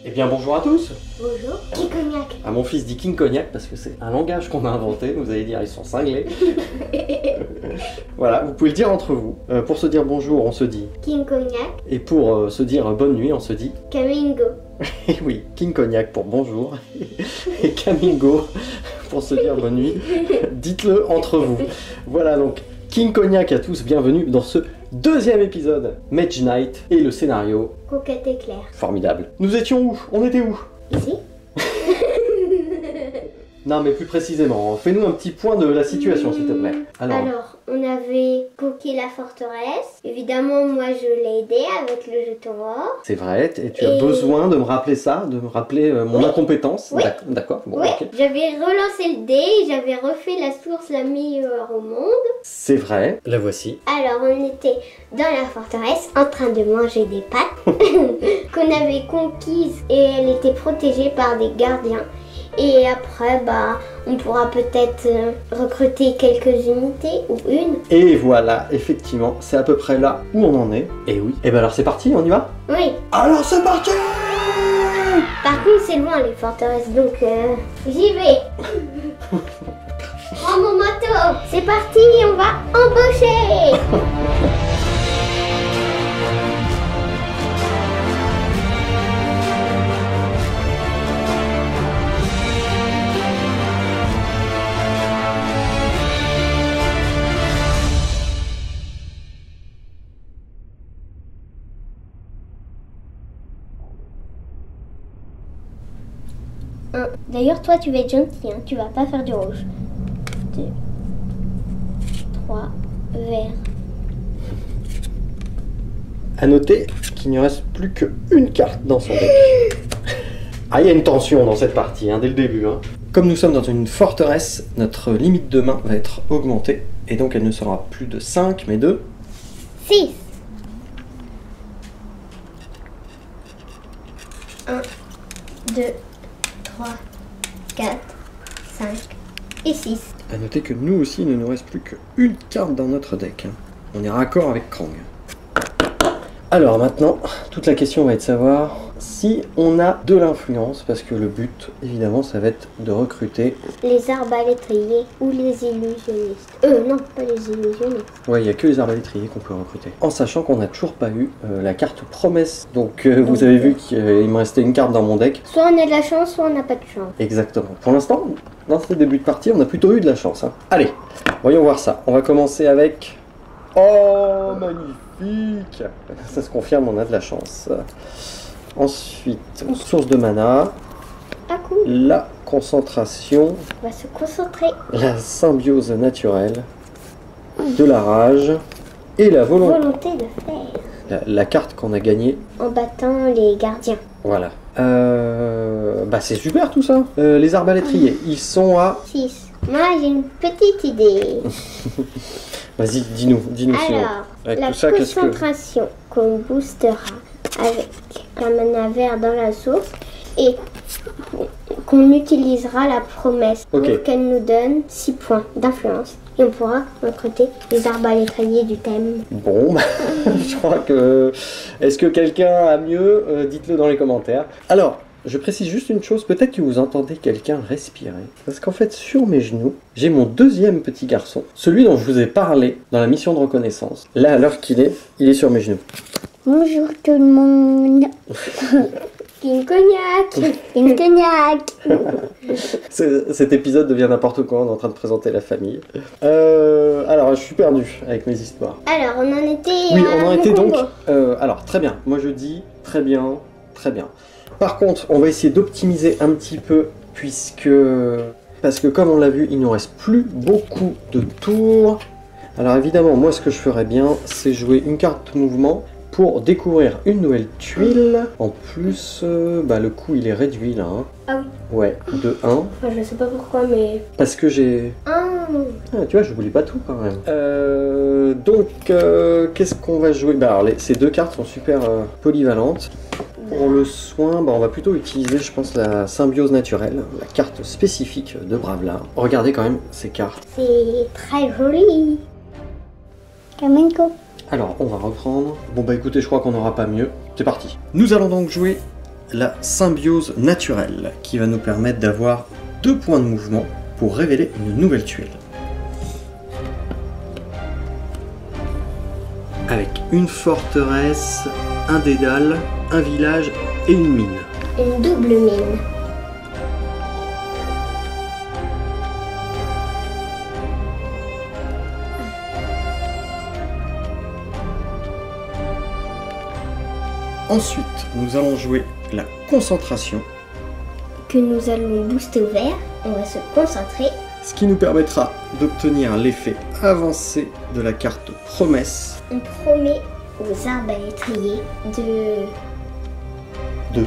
Eh bien bonjour à tous. Bonjour, King Cognac. Ah, mon fils dit King Cognac parce que c'est un langage qu'on a inventé, vous allez dire ils sont cinglés. Voilà, vous pouvez le dire entre vous. Pour se dire bonjour, on se dit. King Cognac. Et pour se dire bonne nuit, on se dit. Camingo. Et oui, King Cognac pour bonjour. Et Camingo pour se dire bonne nuit. Dites-le entre vous. Voilà donc, King Cognac à tous, bienvenue dans ce deuxième épisode, Mage Knight et le scénario. Coquette éclair. Formidable. Nous étions où? On était où? Ici. Non mais plus précisément, fais-nous un petit point de la situation s'il te plaît. Alors, on avait coqué la forteresse. Évidemment, moi je l'ai aidé avec le jeton or. C'est vrai, et tu as besoin de me rappeler ça, de me rappeler mon incompétence. Oui. D'accord, bon, Oui, ok. j'avais relancé le dé, j'avais refait la source la meilleure au monde. C'est vrai, la voici. Alors, on était dans la forteresse en train de manger des pâtes qu'on avait conquises et elle était protégée par des gardiens. Et après, on pourra peut-être recruter quelques unités ou une. Et voilà, effectivement, c'est à peu près là où on en est. Et oui. Et ben alors c'est parti, on y va? Oui. Alors c'est parti! Par contre, c'est loin les forteresses, donc j'y vais. Prends mon manteau. C'est parti, on va embaucher. D'ailleurs, toi, tu vas être gentil, hein. Tu vas pas faire du rouge. 2, 3, vert. À noter qu'il ne reste plus qu'une carte dans son deck. Ah, il y a une tension dans cette partie, hein, dès le début. Hein. Comme nous sommes dans une forteresse, notre limite de main va être augmentée. Et donc elle ne sera plus de 5, mais de 6. 1, 2, 3, 4, 5 et 6. À noter que nous aussi, il ne nous reste plus qu'une carte dans notre deck. Hein. On est raccord avec Krang. Alors maintenant, toute la question va être de savoir si on a de l'influence, parce que le but, évidemment, ça va être de recruter... Les arbalétriers ou les illusionnistes. Non, pas les illusionnistes. Ouais, il n'y a que les arbalétriers qu'on peut recruter. En sachant qu'on n'a toujours pas eu la carte promesse. Donc vous avez vu qu'il me restait une carte dans mon deck. Soit on a de la chance, soit on n'a pas de chance. Exactement. Pour l'instant, dans ce début de partie, on a plutôt eu de la chance. Hein. Allez, voyons voir ça. On va commencer avec... Oh, magnifique! Ça se confirme, on a de la chance. Ensuite, source de mana, Ah cool. la concentration, On va se concentrer. la symbiose naturelle, de la rage et la volonté. Volonté de faire. La carte qu'on a gagnée, En battant les gardiens. voilà. C'est super tout ça. Les arbalétriers, ils sont à... 6. Moi j'ai une petite idée. Vas-y, dis-nous sinon. Alors, Avec la tout ça, qu'est-ce que... concentration qu'on boostera avec la mana vert dans la source et qu'on utilisera la promesse pour qu'elle nous donne 6 points d'influence. Et on pourra recruter les arbalétriers du thème. Bon, je crois que... Est-ce que quelqu'un a mieux? Dites-le dans les commentaires. Alors, je précise juste une chose, peut-être que vous entendez quelqu'un respirer. Parce qu'en fait, sur mes genoux, j'ai mon deuxième petit garçon. Celui dont je vous ai parlé dans la mission de reconnaissance. Là, à l'heure qu'il est, il est sur mes genoux. Bonjour tout le monde. King Cognac. King Cognac. Cet épisode devient n'importe quoi, on est en train de présenter la famille. Alors, je suis perdu avec mes histoires. Alors, on en était... Oui, on en était donc... combo. Alors, très bien. Moi, je dis très bien, très bien. Par contre, on va essayer d'optimiser un petit peu, parce que comme on l'a vu, il nous reste plus beaucoup de tours. Alors évidemment, moi ce que je ferais bien, c'est jouer une carte mouvement pour découvrir une nouvelle tuile. En plus, le coût il est réduit là. Hein. Ah oui. Ouais, de 1. Enfin, je sais pas pourquoi, mais... Parce que j'ai... Ah. Tu vois, je voulais pas tout quand même. Qu'est-ce qu'on va jouer? Alors, ces deux cartes sont super polyvalentes. Pour le soin, on va plutôt utiliser, je pense, la symbiose naturelle, la carte spécifique de Bravlar. Regardez quand même ces cartes. C'est très joli. Flamenco. Alors, on va reprendre. Bon, écoutez, je crois qu'on n'aura pas mieux. C'est parti. Nous allons donc jouer la symbiose naturelle qui va nous permettre d'avoir 2 points de mouvement pour révéler une nouvelle tuile. Avec une forteresse, un dédale, un village et une mine. Une double mine. Ensuite, nous allons jouer la concentration, Que nous allons booster au vert. On va se concentrer. ce qui nous permettra d'obtenir l'effet avancé de la carte promesse On promet aux arbalétriers de de...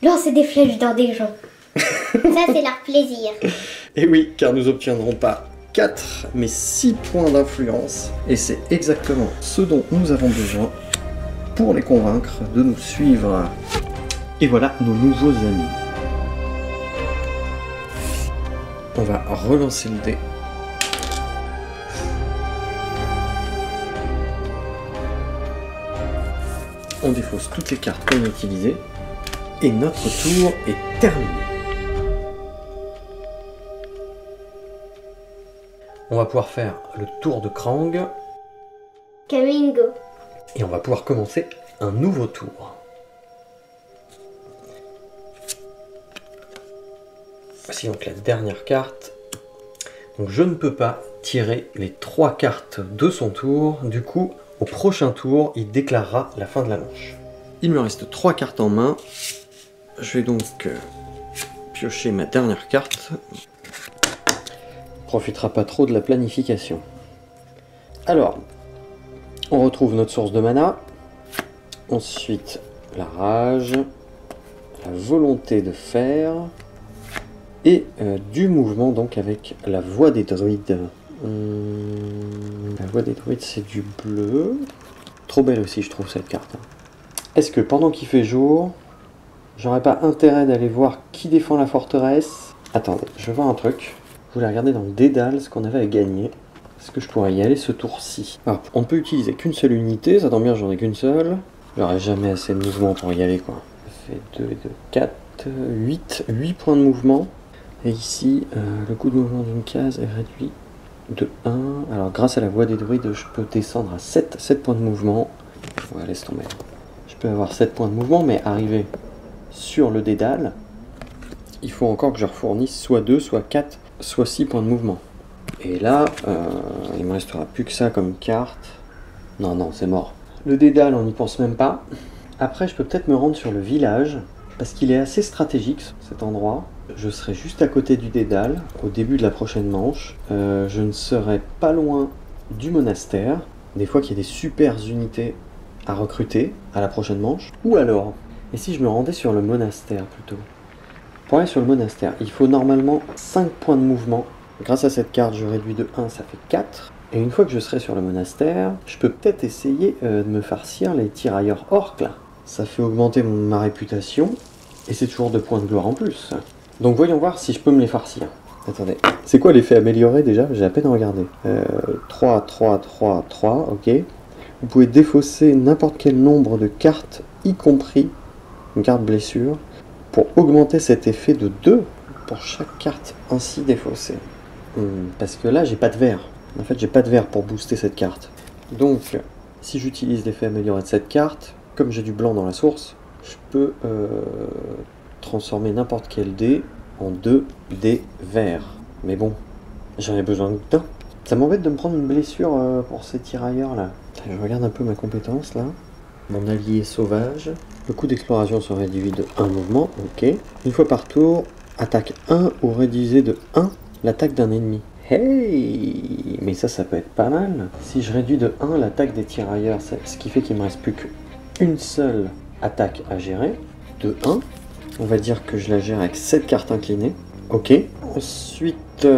lancer des flèches dans des gens. Ça, c'est leur plaisir. Et oui, car nous obtiendrons pas 4, mais 6 points d'influence. Et c'est exactement ce dont nous avons besoin pour les convaincre de nous suivre. Et voilà nos nouveaux amis. On va relancer le dé. On défausse toutes les cartes qu'on a utilisées. Et notre tour est terminé. On va pouvoir faire le tour de Krang. Camingo. Et on va pouvoir commencer un nouveau tour. Voici donc la dernière carte. Donc je ne peux pas tirer les 3 cartes de son tour. Du coup, au prochain tour, il déclarera la fin de la manche. Il me reste 3 cartes en main. Je vais donc piocher ma dernière carte. On profitera pas trop de la planification. Alors, on retrouve notre source de mana. Ensuite, la rage, la volonté de faire et du mouvement donc avec la voix des druides. La voix des druides, c'est du bleu. Trop belle aussi, je trouve, cette carte. Est-ce que pendant qu'il fait jour, j'aurais pas intérêt d'aller voir qui défend la forteresse? Attendez, je vais voir un truc. Je voulais regarder dans le dédale ce qu'on avait à gagner. Est-ce que je pourrais y aller ce tour-ci? Alors, on ne peut utiliser qu'une seule unité, ça tombe bien, j'en ai qu'une seule. J'aurais jamais assez de mouvement pour y aller, quoi. Ça fait 2 et 2, 4, 8 points de mouvement. Et ici, le coût de mouvement d'une case est réduit de 1. Alors, grâce à la voix des druides, je peux descendre à 7 points de mouvement. Ouais, laisse tomber. Je peux avoir 7 points de mouvement, mais arriver sur le dédale, il faut encore que je refournisse soit 2, soit 4, soit 6 points de mouvement. Et là, il me restera plus que ça comme carte. Non, c'est mort. Le dédale, on n'y pense même pas. Après, je peux peut-être me rendre sur le village, parce qu'il est assez stratégique, cet endroit. Je serai juste à côté du dédale, au début de la prochaine manche. Je ne serai pas loin du monastère. Des fois qu'il y a des super unités à recruter à la prochaine manche. Ou alors, et si je me rendais sur le monastère plutôt? Pour aller sur le monastère, il faut normalement 5 points de mouvement. Grâce à cette carte, je réduis de 1, ça fait 4. Et une fois que je serai sur le monastère, je peux peut-être essayer de me farcir les tirailleurs orques là. Ça fait augmenter ma réputation, et c'est toujours 2 points de gloire en plus. Donc voyons voir si je peux me les farcir. Attendez, c'est quoi l'effet amélioré déjà? J'ai à peine regardé. 3, 3, 3, 3, ok. Vous pouvez défausser n'importe quel nombre de cartes, y compris une carte blessure, pour augmenter cet effet de 2 pour chaque carte ainsi défaussée. Parce que là, j'ai pas de vert. En fait, j'ai pas de vert pour booster cette carte. Donc, si j'utilise l'effet amélioré de cette carte, comme j'ai du blanc dans la source, je peux transformer n'importe quel dé en 2 dés verts. Mais bon, j'en ai besoin d'un. Ça m'embête de me prendre une blessure pour ces tirailleurs là. Je regarde un peu ma compétence là. Mon allié sauvage. Le coût d'exploration se réduit de 1 mouvement, ok. Une fois par tour, attaque 1 ou réduisez de 1 l'attaque d'un ennemi. Hey! Mais ça peut être pas mal. Si je réduis de 1 l'attaque des tirailleurs, ce qui fait qu'il me reste plus qu'une seule attaque à gérer. De 1. On va dire que je la gère avec 7 cartes inclinées. Ok. Ensuite,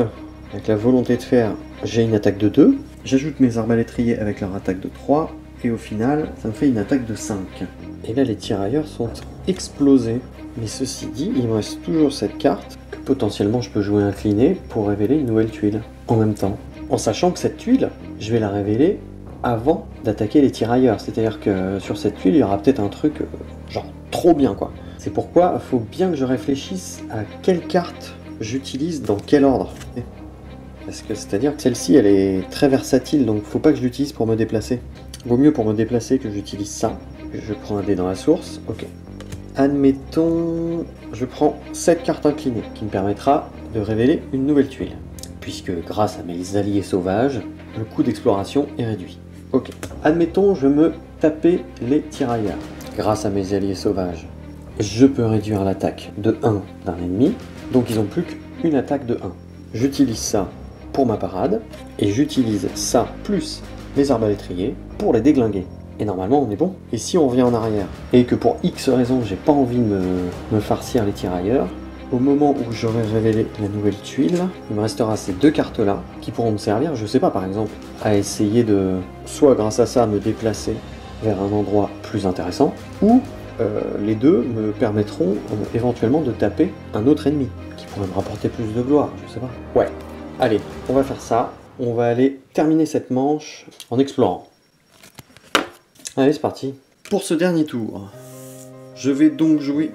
avec la volonté de faire, j'ai une attaque de 2. J'ajoute mes arbalétriers avec leur attaque de 3. Et au final, ça me fait une attaque de 5. Et là, les tirailleurs sont explosés. Mais ceci dit, il me reste toujours cette carte que potentiellement je peux jouer inclinée pour révéler une nouvelle tuile en même temps. En sachant que cette tuile, je vais la révéler avant d'attaquer les tirailleurs. C'est-à-dire que sur cette tuile, il y aura peut-être un truc genre trop bien quoi. C'est pourquoi il faut bien que je réfléchisse à quelle carte j'utilise dans quel ordre. Parce que c'est-à-dire que celle-ci elle est très versatile, donc faut pas que je l'utilise pour me déplacer. Vaut mieux pour me déplacer que j'utilise ça. Je prends un dé dans la source, ok. Admettons, je prends cette carte inclinée qui me permettra de révéler une nouvelle tuile. Puisque grâce à mes alliés sauvages, le coût d'exploration est réduit. Ok. Admettons, je me taper les tirailleurs. Grâce à mes alliés sauvages, je peux réduire l'attaque de 1 d'un ennemi, donc ils n'ont plus qu'une attaque de 1. J'utilise ça pour ma parade, et j'utilise ça plus les arbalétriers pour les déglinguer. Et normalement on est bon. Et si on revient en arrière, et que pour X raison j'ai pas envie de me farcir les tirailleurs, au moment où j'aurai révélé la nouvelle tuile, il me restera ces deux cartes là qui pourront me servir, je sais pas, par exemple, à essayer de, soit grâce à ça, me déplacer vers un endroit plus intéressant, ou les deux me permettront éventuellement de taper un autre ennemi qui pourrait me rapporter plus de gloire, je sais pas. Ouais, allez, on va faire ça. On va aller terminer cette manche en explorant. Allez, c'est parti. Pour ce dernier tour, je vais donc jouer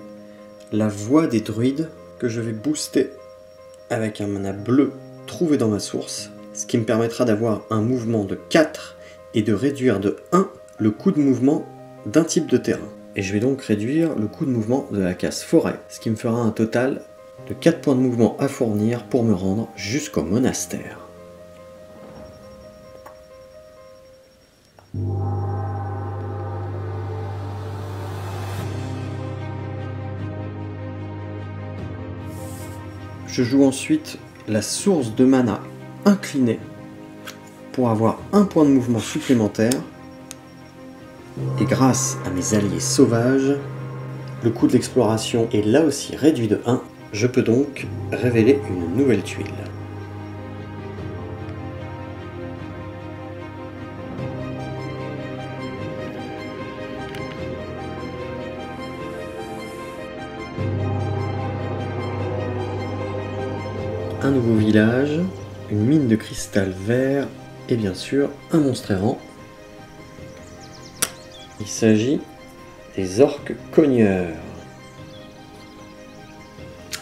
la voix des druides que je vais booster avec un mana bleu trouvé dans ma source, ce qui me permettra d'avoir un mouvement de 4 et de réduire de 1 le coût de mouvement d'un type de terrain. Et je vais donc réduire le coût de mouvement de la case forêt, ce qui me fera un total de 4 points de mouvement à fournir pour me rendre jusqu'au monastère. Je joue ensuite la source de mana inclinée pour avoir un point de mouvement supplémentaire. Et grâce à mes alliés sauvages, le coût de l'exploration est là aussi réduit de 1. Je peux donc révéler une nouvelle tuile. Un nouveau village, une mine de cristal vert et bien sûr un monstre errant. Il s'agit des orques cogneurs.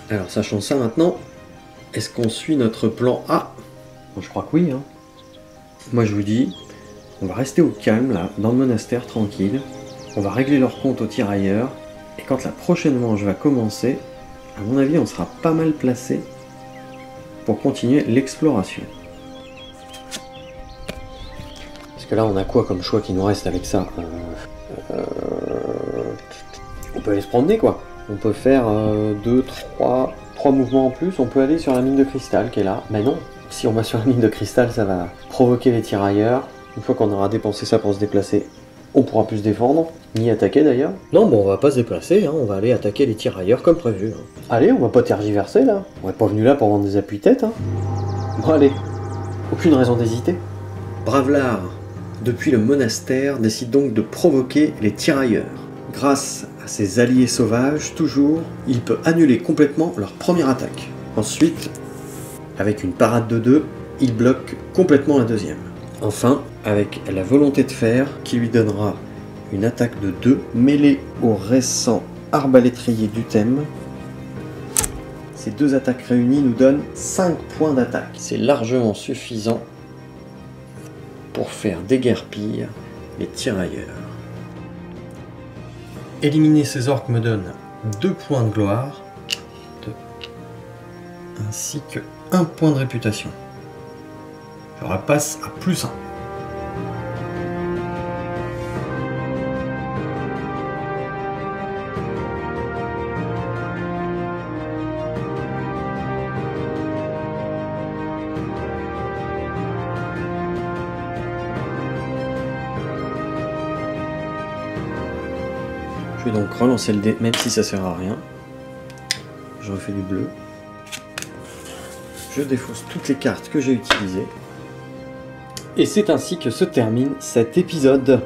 Alors sachant ça maintenant, est-ce qu'on suit notre plan A? Bon, je crois que oui. Moi je vous dis, on va rester au calme là, dans le monastère tranquille. On va régler leur compte aux tirailleurs. Et quand la prochaine manche va commencer, à mon avis on sera pas mal placé pour continuer l'exploration. Parce que là on a quoi comme choix qui nous reste avec ça? On peut aller se promener quoi. On peut faire 3 mouvements en plus, on peut aller sur la mine de cristal qui est là. Mais non, si on va sur la mine de cristal, ça va provoquer les tirailleurs. Une fois qu'on aura dépensé ça pour se déplacer, on pourra plus se défendre, ni attaquer d'ailleurs. Non, bon, on va pas se déplacer, on va aller attaquer les tirailleurs comme prévu. Allez, on va pas tergiverser là. On est pas venu là pour vendre des appuis-têtes. Bon allez, aucune raison d'hésiter. Bravelard, depuis le monastère, décide donc de provoquer les tirailleurs. Grâce à ses alliés sauvages, toujours, il peut annuler complètement leur première attaque. Ensuite, avec une parade de 2, il bloque complètement la deuxième. Enfin, avec la volonté de fer, qui lui donnera une attaque de 2, mêlée au récent arbalétrier du thème. Ces deux attaques réunies nous donnent 5 points d'attaque. C'est largement suffisant pour faire déguerpir les tirailleurs. Éliminer ces orques me donne 2 points de gloire, ainsi que 1 point de réputation. Je repasse à +1. Je vais donc relancer le dé, même si ça sert à rien. Je refais du bleu. Je défausse toutes les cartes que j'ai utilisées. Et c'est ainsi que se termine cet épisode,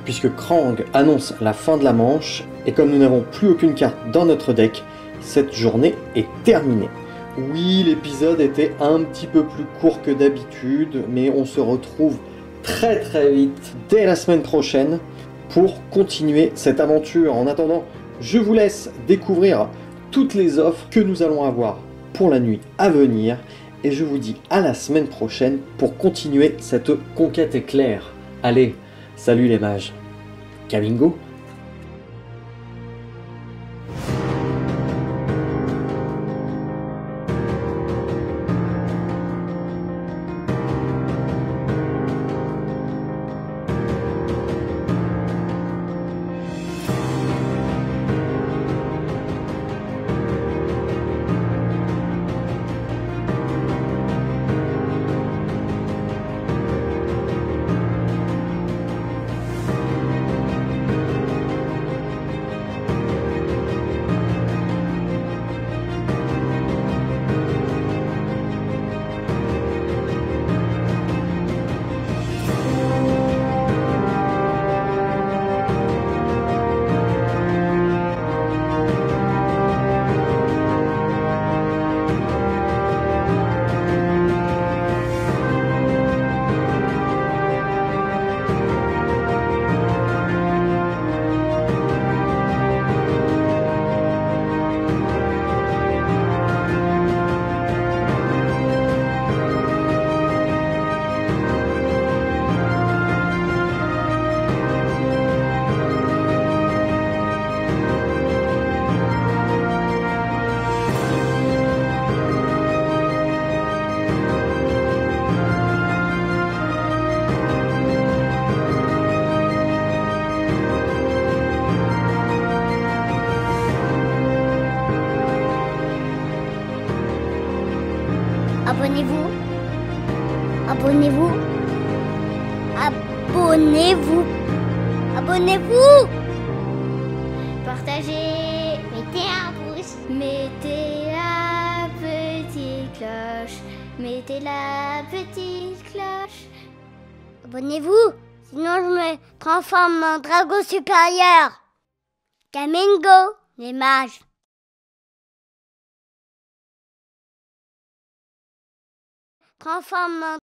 puisque Krang annonce la fin de la manche, et comme nous n'avons plus aucune carte dans notre deck, cette journée est terminée. Oui, l'épisode était un petit peu plus court que d'habitude, mais on se retrouve très vite, dès la semaine prochaine, pour continuer cette aventure. En attendant, Je vous laisse découvrir toutes les offres que nous allons avoir pour la nuit à venir. Et je vous dis à la semaine prochaine pour continuer cette conquête éclair. Allez, salut les mages. Kamingo. Abonnez-vous. Abonnez-vous. Abonnez-vous. Abonnez-vous. Partagez. Mettez un pouce. Mettez la petite cloche. Mettez la petite cloche. Abonnez-vous. Sinon je me transforme en dragon supérieur. Kamingo, les mages. Transforme en